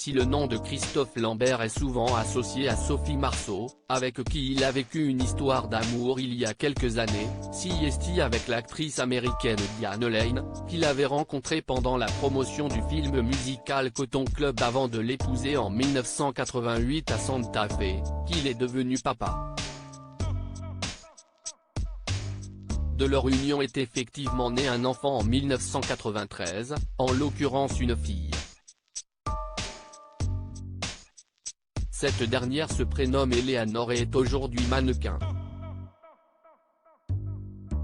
Si le nom de Christophe Lambert est souvent associé à Sophie Marceau, avec qui il a vécu une histoire d'amour il y a quelques années, si est avec l'actrice américaine Diane Lane, qu'il avait rencontrée pendant la promotion du film musical Cotton Club avant de l'épouser en 1988 à Santa Fe, qu'il est devenu papa. De leur union est effectivement né un enfant en 1993, en l'occurrence une fille. Cette dernière se prénomme Eleanor et est aujourd'hui mannequin.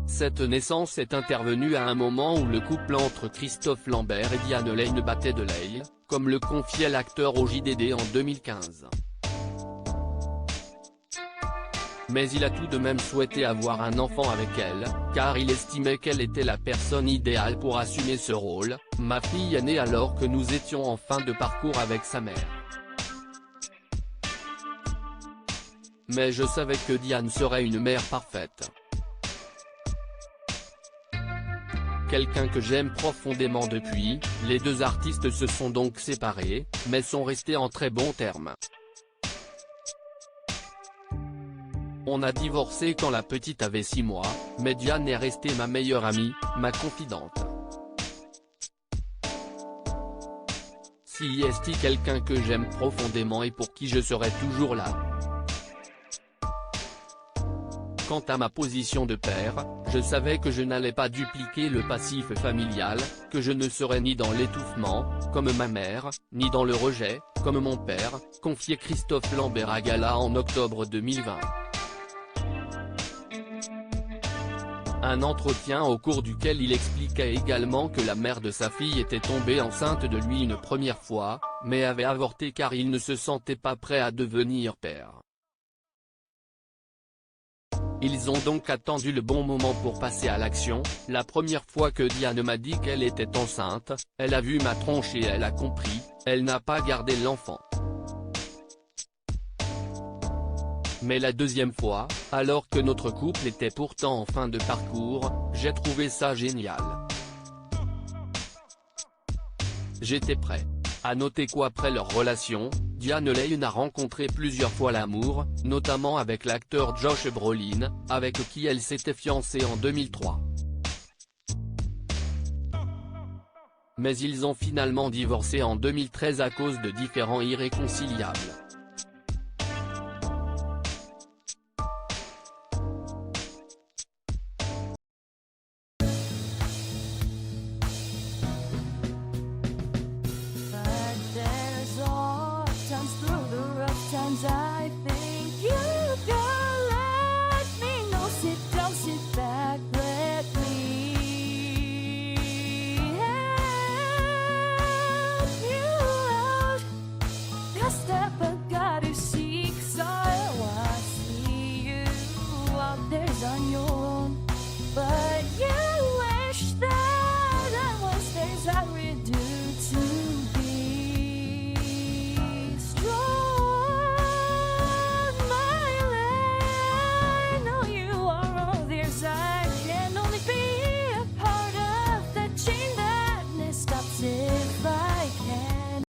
Cette naissance est intervenue à un moment où le couple entre Christophe Lambert et Diane Lane battait de l'aile, comme le confiait l'acteur au JDD en 2015. Mais il a tout de même souhaité avoir un enfant avec elle, car il estimait qu'elle était la personne idéale pour assumer ce rôle. Ma fille est née alors que nous étions en fin de parcours avec sa mère. Mais je savais que Diane serait une mère parfaite. Quelqu'un que j'aime profondément depuis. Les deux artistes se sont donc séparés, mais sont restés en très bons termes. On a divorcé quand la petite avait 6 mois, mais Diane est restée ma meilleure amie, ma confidente. Si est quelqu'un que j'aime profondément et pour qui je serai toujours là. Quant à ma position de père, je savais que je n'allais pas dupliquer le passif familial, que je ne serais ni dans l'étouffement, comme ma mère, ni dans le rejet, comme mon père, confiait Christophe Lambert à Gala en octobre 2020. Un entretien au cours duquel il expliquait également que la mère de sa fille était tombée enceinte de lui une première fois, mais avait avorté car il ne se sentait pas prêt à devenir père. Ils ont donc attendu le bon moment pour passer à l'action. La première fois que Diane m'a dit qu'elle était enceinte, elle a vu ma tronche et elle a compris, elle n'a pas gardé l'enfant. Mais la deuxième fois, alors que notre couple était pourtant en fin de parcours, j'ai trouvé ça génial. J'étais prêt. À noter qu'après leur relation, Diane Lane a rencontré plusieurs fois l'amour, notamment avec l'acteur Josh Brolin, avec qui elle s'était fiancée en 2003. Mais ils ont finalement divorcé en 2013 à cause de différends irréconciliables.